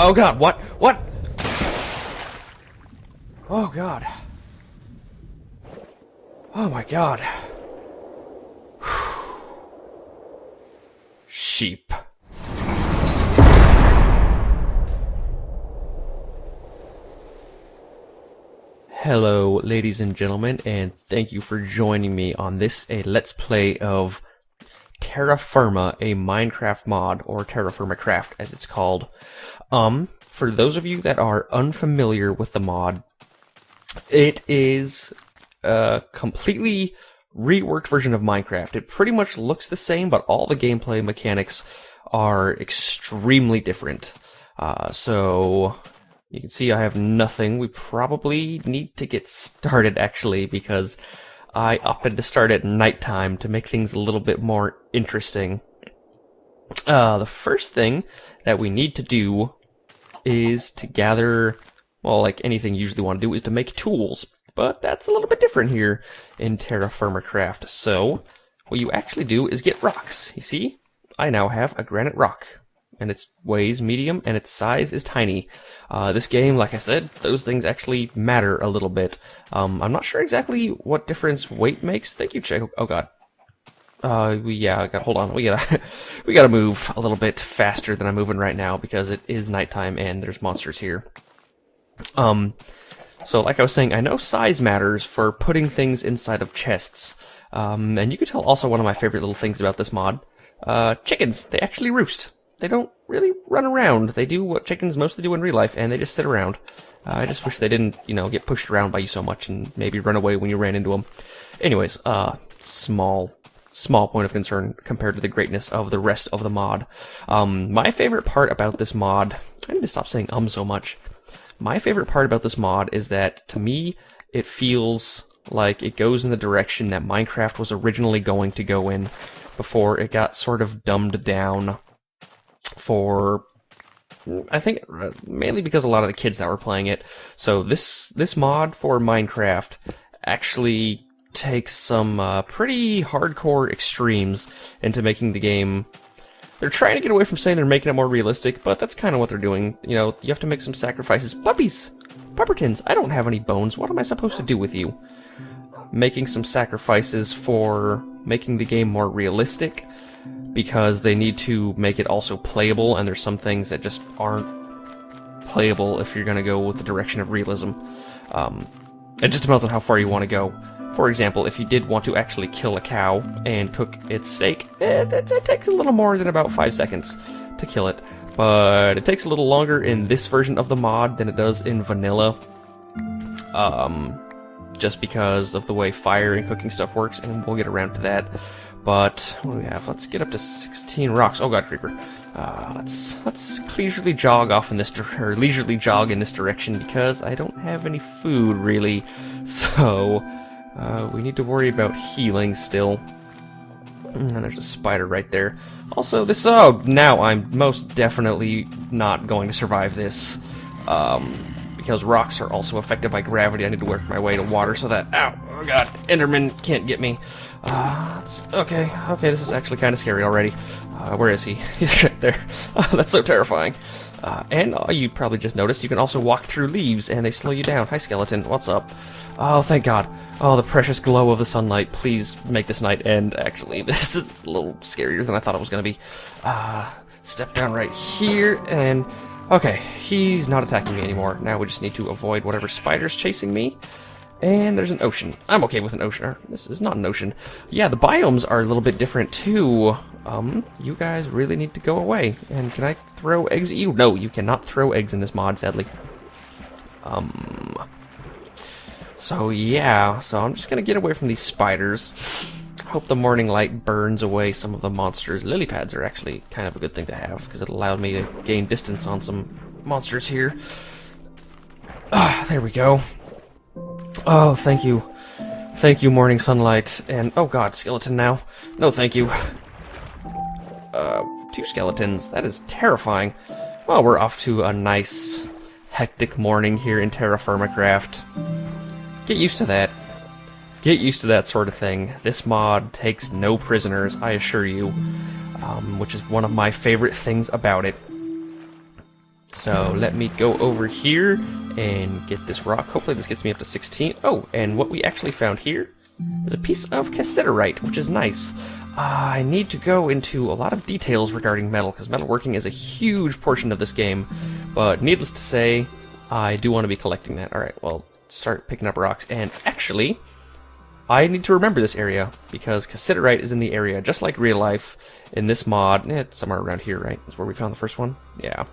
Oh god, what? What? Oh god. Oh my god. Sheep. Hello, ladies and gentlemen, and thank you for joining me on this Let's Play of Terra Firma, a Minecraft mod, or TerraFirmaCraft as it's called. For those of you that are unfamiliar with the mod, it is a completely reworked version of Minecraft. It pretty much looks the same, but all the gameplay mechanics are extremely different. So you can see I have nothing. We probably need to get started, actually, because I opted to start at nighttime to make things a little bit more interesting. The first thing that we need to do is to gather, well, like anything you usually want to do, is to make tools. But that's a little bit different here in TerraFirmaCraft. So what you actually do is get rocks. You see, I now have a granite rock, and its weighs medium, and its size is tiny. This game, like I said, those things actually matter a little bit. I'm not sure exactly what difference weight makes. Thank you, Chick. Oh god. Hold on. We gotta move a little bit faster than I'm moving right now because it is nighttime and there's monsters here. So like I was saying, I know size matters for putting things inside of chests. And you can tell also one of my favorite little things about this mod. Chickens, they actually roost. They don't really run around. They do what chickens mostly do in real life, and they just sit around. I just wish they didn't, get pushed around by you so much and maybe run away when you ran into them. Anyways, small point of concern compared to the greatness of the rest of the mod. My favorite part about this mod, I need to stop saying so much. My favorite part about this mod is that, to me, it feels like it goes in the direction that Minecraft was originally going to go in before it got sort of dumbed down for, I think, mainly because a lot of the kids that were playing it. So this mod for Minecraft actually takes some pretty hardcore extremes into making the game. They're trying to get away from saying they're making it more realistic, but that's kind of what they're doing. You have to make some sacrifices. Puppies! Puppertins! I don't have any bones. What am I supposed to do with you? Making some sacrifices for making the game more realistic, because they need to make it also playable, and there's some things that just aren't playable if you're going to go with the direction of realism. It just depends on how far you want to go. For example, if you did want to actually kill a cow and cook its steak, it takes a little more than about 5 seconds to kill it. But it takes a little longer in this version of the mod than it does in vanilla. Just because of the way fire and cooking stuff works, and we'll get around to that. But what do we have? Let's get up to 16 rocks. Oh god, creeper. Let's leisurely jog off in this leisurely jog in this direction because I don't have any food really. So we need to worry about healing still. And there's a spider right there. Also, this. Oh, now I'm most definitely not going to survive this. Because rocks are also affected by gravity. I need to work my way to water so that, oh god, Enderman can't get me. Okay, this is actually kind of scary already. Where is he? He's right there. Oh, that's so terrifying. And you probably just noticed you can also walk through leaves and they slow you down. Hi, skeleton, what's up? Oh, thank god. Oh, the precious glow of the sunlight. Please make this night end. Actually, this is a little scarier than I thought it was going to be. Step down right here and... Okay, he's not attacking me anymore. Now we just need to avoid whatever spider's chasing me. And there's an ocean. I'm okay with an ocean. This is not an ocean. Yeah, the biomes are a little bit different too. You guys really need to go away. And can I throw eggs at you? No, you cannot throw eggs in this mod, sadly. So yeah, so I'm just gonna get away from these spiders. Hope the morning light burns away some of the monsters. Lily pads are actually kind of a good thing to have, because it allowed me to gain distance on some monsters here. There we go. Oh, thank you. Thank you, morning sunlight. And, oh god, skeleton now. No, thank you. 2 skeletons. That is terrifying. Well, we're off to a nice, hectic morning here in TerraFirmaCraft. Get used to that. Get used to that sort of thing. This mod takes no prisoners, I assure you, which is one of my favorite things about it. So let me go over here and get this rock. Hopefully this gets me up to 16. Oh, and what we actually found here is a piece of cassiterite, which is nice. I need to go into a lot of details regarding metal, because metalworking is a huge portion of this game. But needless to say, I do want to be collecting that. Alright, well, start picking up rocks. And actually, I need to remember this area, because cassiterite is in the area, just like real life. In this mod, it's somewhere around here, right? That's where we found the first one? Yeah.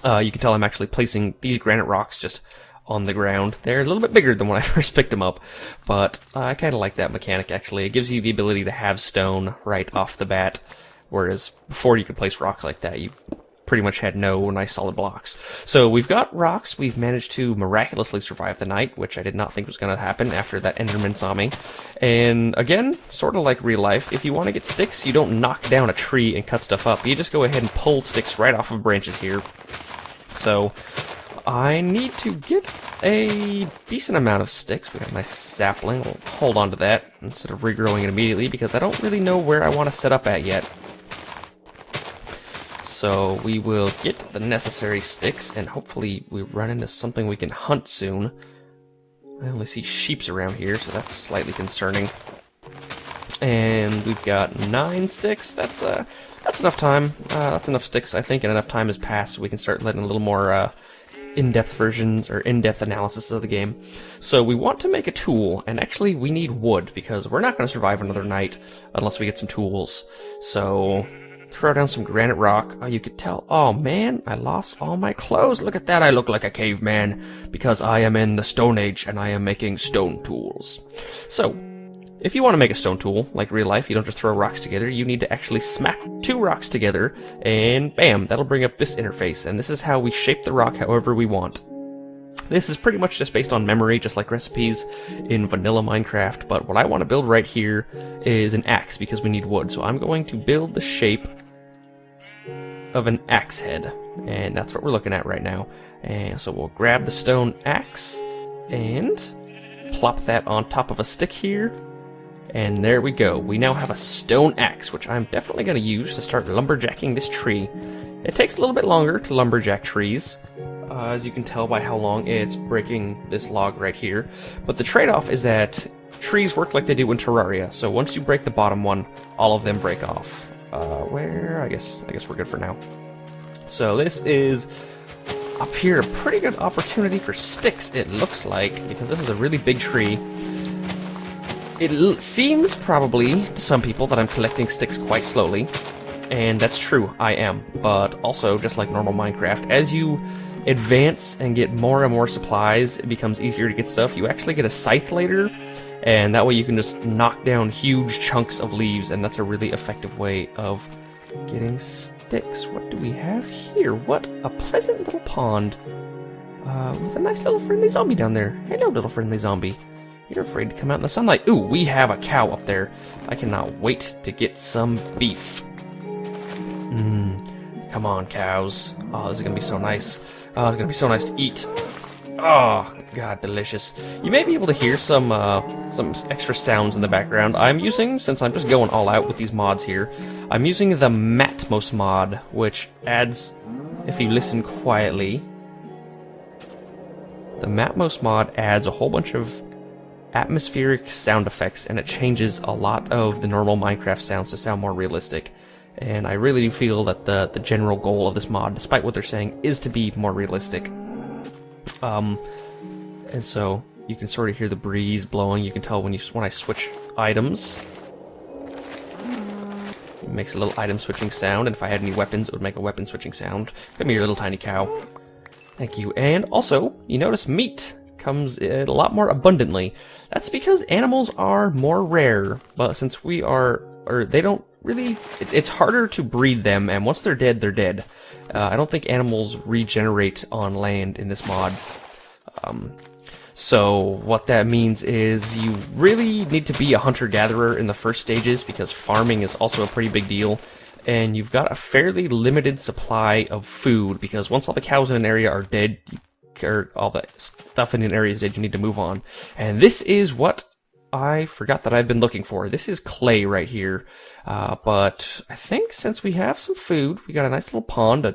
You can tell I'm actually placing these granite rocks just on the ground. They're a little bit bigger than when I first picked them up, but I kind of like that mechanic, actually. It gives you the ability to have stone right off the bat, whereas before you could place rocks like that, you pretty much had no nice solid blocks. So we've got rocks. We've managed to miraculously survive the night, which I did not think was going to happen after that Enderman saw me. And again, sort of like real life, if you want to get sticks, you don't knock down a tree and cut stuff up. You just go ahead and pull sticks right off of branches here. So I need to get a decent amount of sticks. We got a nice sapling. We'll hold on to that instead of regrowing it immediately, because I don't really know where I want to set up at yet. So we will get the necessary sticks, and hopefully we run into something we can hunt soon. I only see sheeps around here, so that's slightly concerning. And we've got 9 sticks. That's enough time. That's enough sticks, I think, and enough time has passed so we can start letting a little more in-depth versions or in-depth analysis of the game. So we want to make a tool, and actually we need wood, because we're not going to survive another night unless we get some tools. So throw down some granite rock. Oh, you could tell. Oh man, I lost all my clothes. Look at that. I look like a caveman because I am in the Stone Age and I am making stone tools. So if you want to make a stone tool, like real life, you don't just throw rocks together, you need to actually smack 2 rocks together, and bam, that'll bring up this interface, and this is how we shape the rock however we want. This is pretty much just based on memory, just like recipes in vanilla Minecraft, but what I want to build right here is an axe, because we need wood, so I'm going to build the shape of an axe head, and that's what we're looking at right now. And so we'll grab the stone axe, and plop that on top of a stick here. And there we go. We now have a stone axe, which I'm definitely going to use to start lumberjacking this tree. It takes a little bit longer to lumberjack trees, as you can tell by how long it's breaking this log right here. But the trade-off is that trees work like they do in Terraria. So once you break the bottom one, all of them break off. I guess we're good for now. So this is up here a pretty good opportunity for sticks, it looks like, because this is a really big tree. It seems probably to some people that I'm collecting sticks quite slowly, and that's true, I am. But also, just like normal Minecraft, as you advance and get more and more supplies, it becomes easier to get stuff. You actually get a scythe later, and that way you can just knock down huge chunks of leaves, and that's a really effective way of getting sticks. What do we have here? What a pleasant little pond with a nice little friendly zombie down there. Hello, little friendly zombie. You're afraid to come out in the sunlight. Ooh, we have a cow up there. I cannot wait to get some beef. Come on, cows. Oh, this is going to be so nice. Oh, it's going to be so nice to eat. Oh, God, delicious. You may be able to hear some extra sounds in the background. I'm using, since I'm just going all out with these mods here, I'm using the Matmos mod, which adds, if you listen quietly, the Matmos mod adds a whole bunch of atmospheric sound effects, and it changes a lot of the normal Minecraft sounds to sound more realistic. And I really do feel that the general goal of this mod, despite what they're saying, is to be more realistic. And so you can sort of hear the breeze blowing. You can tell when I switch items, it makes a little item switching sound, and if I had any weapons, it would make a weapon switching sound. Come here, little tiny cow. Thank you. And also, you notice meat comes in a lot more abundantly. That's because animals are more rare, but since they don't really, it's harder to breed them, and once they're dead, they're dead. I don't think animals regenerate on land in this mod. So what that means is you really need to be a hunter-gatherer in the first stages, because farming is also a pretty big deal, and you've got a fairly limited supply of food, because once all the cows in an area are dead, or all the stuff in an area is dead, you need to move on. And this is what I forgot that I've been looking for. This is clay right here. But I think since we have some food, we got a nice little pond, a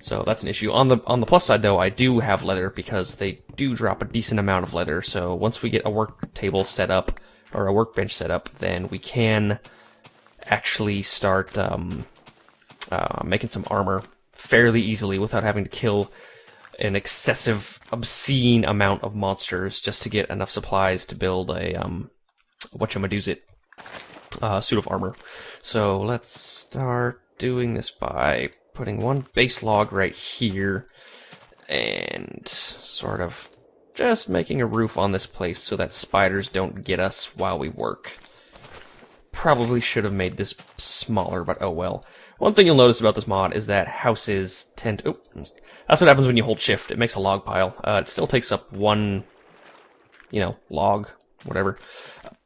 So that's an issue. On the plus side, though, I do have leather because they do drop a decent amount of leather. So once we get a work table set up, or a workbench set up, then we can actually start making some armor fairly easily without having to kill an excessive, obscene amount of monsters just to get enough supplies to build a whatchamadoozit suit of armor. So let's start doing this by putting one base log right here and sort of just making a roof on this place so that spiders don't get us while we work. Probably should have made this smaller, but oh well. One thing you'll notice about this mod is that houses tend to... that's what happens when you hold shift. It makes a log pile. It still takes up one, log, whatever.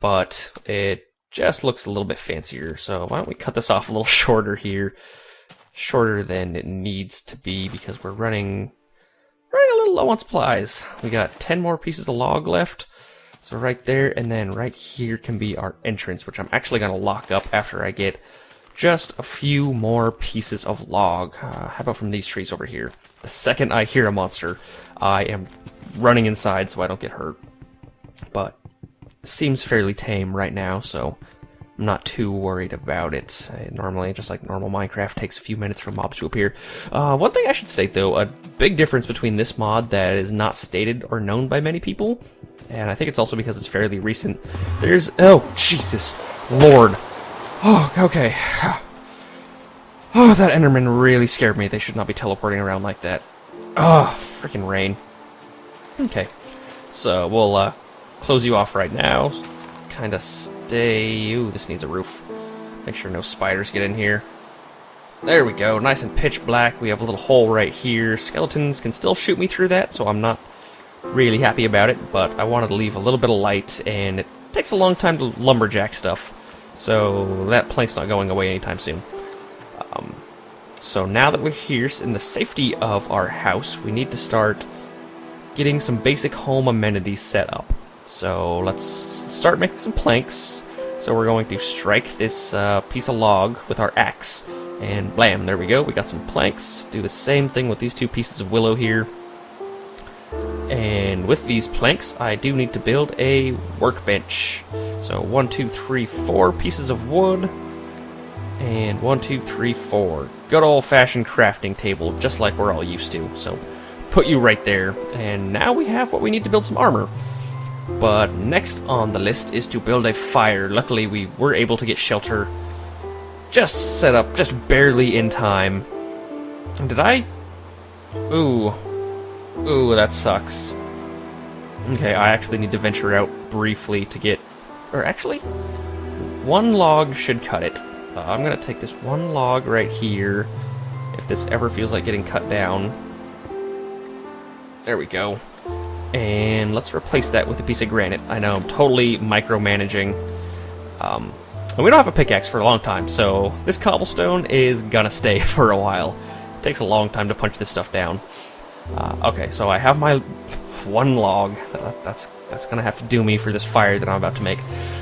But it just looks a little bit fancier. So why don't we cut this off a little shorter here. Shorter than it needs to be because we're running a little low on supplies. We got 10 more pieces of log left. So right there, and then right here can be our entrance, which I'm actually going to lock up after I get just a few more pieces of log. How about from these trees over here? The second I hear a monster, I am running inside so I don't get hurt. But it seems fairly tame right now, so I'm not too worried about it. Normally, just like normal Minecraft, takes a few minutes for mobs to appear. One thing I should state, though, a big difference between this mod that is not stated or known by many people, and I think it's also because it's fairly recent, there's... Oh, Jesus Lord. Oh, okay. Oh, that Enderman really scared me. They should not be teleporting around like that. Oh, freaking rain. Okay. So, we'll close you off right now. Kind of stay... Ooh, this needs a roof. Make sure no spiders get in here. There we go. Nice and pitch black. We have a little hole right here. Skeletons can still shoot me through that, so I'm not really happy about it, but I wanted to leave a little bit of light, and it takes a long time to lumberjack stuff. So that plank's not going away anytime soon. So now that we're here in the safety of our house, we need to start getting some basic home amenities set up. So let's start making some planks. So we're going to strike this piece of log with our axe, and blam, there we go. We got some planks. Do the same thing with these two pieces of willow here. And with these planks, I do need to build a workbench. So 1, 2, 3, 4 pieces of wood. And 1, 2, 3, 4. Good old-fashioned crafting table, just like we're all used to. So put you right there. And now we have what we need to build some armor. But next on the list is to build a fire. Luckily, we were able to get shelter just set up, just barely in time. Did I... Ooh, that sucks. Okay, I actually need to venture out briefly to get... Or actually, one log should cut it. I'm going to take this one log right here, if this ever feels like getting cut down. There we go. And let's replace that with a piece of granite. I know, I'm totally micromanaging. And we don't have a pickaxe for a long time, so this cobblestone is gonna stay for a while. It takes a long time to punch this stuff down. Okay, so I have my one log. That's gonna have to do me for this fire that I'm about to make.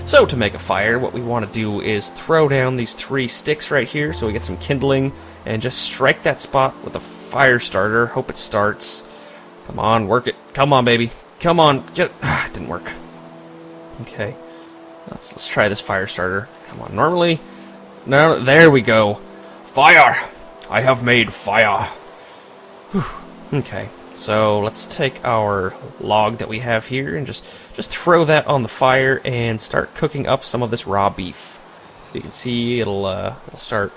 So to make a fire, what we want to do is throw down these 3 sticks right here so we get some kindling, and just strike that spot with a fire starter. Hope it starts. Come on, work it. Come on, baby. Come on, get it. It didn't work. Okay, let's try this fire starter. Come on, normally. No, there we go. Fire! I have made fire. Whew. Okay, so let's take our log that we have here and just throw that on the fire and start cooking up some of this raw beef. You can see it'll start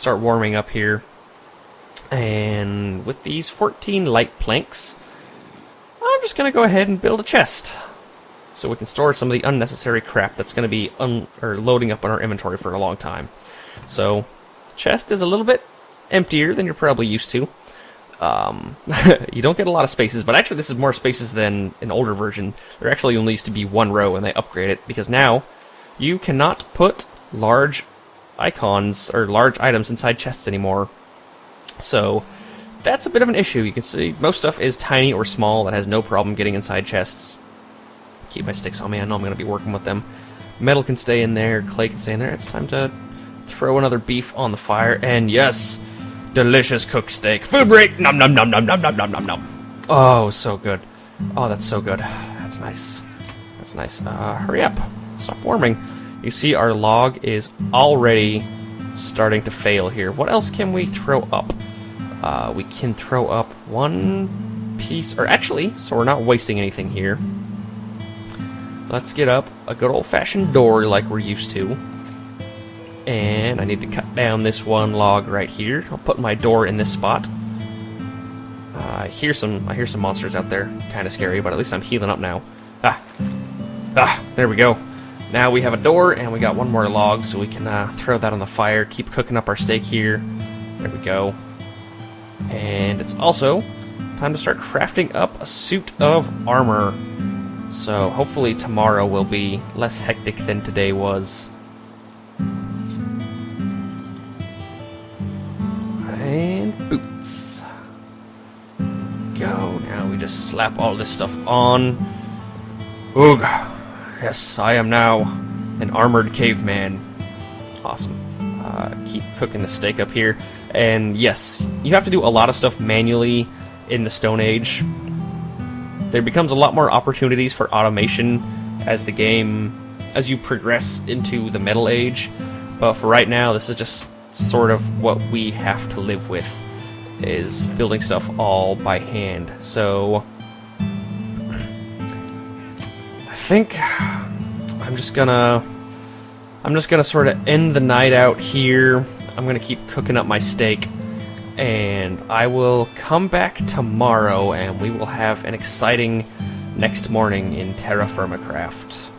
warming up here. And with these 14 light planks, I'm just gonna go ahead and build a chest so we can store some of the unnecessary crap that's gonna be loading up on our inventory for a long time. So, chest is a little bit emptier than you're probably used to. You don't get a lot of spaces, but actually this is more spaces than an older version. There actually only used to be 1 row, and they upgrade it because now you cannot put large icons or large items inside chests anymore. So that's a bit of an issue. You can see most stuff is tiny or small that has no problem getting inside chests. Keep my sticks on me. I know I'm going to be working with them. Metal can stay in there. Clay can stay in there. It's time to throw another beef on the fire. And yes, Delicious cooked steak. Food break! Nom nom nom nom nom nom nom nom nom. Oh, so good. Oh, that's so good. That's nice. That's nice. Hurry up. Stop warming. You see our log is already starting to fail here. What else can we throw up? We can throw up one piece, or actually, so we're not wasting anything here. Let's get up a good old-fashioned door like we're used to. And I need to cut down this one log right here. I'll put my door in this spot. I hear some monsters out there. Kind of scary, but at least I'm healing up now. There we go. Now we have a door, and we got one more log, so we can throw that on the fire. Keep cooking up our steak here. There we go. And it's also time to start crafting up a suit of armor. So hopefully tomorrow will be less hectic than today was. And boots. Go. Now we just slap all this stuff on. Ugh. Yes, I am now an armored caveman. Awesome. Keep cooking the steak up here. And yes, you have to do a lot of stuff manually in the Stone Age. There becomes a lot more opportunities for automation as you progress into the Metal Age. But for right now, this is just sort of what we have to live with, is building stuff all by hand. So I think I'm just gonna sort of end the night out here. I'm gonna keep cooking up my steak, and I will come back tomorrow and we will have an exciting next morning in TerraFirmaCraft.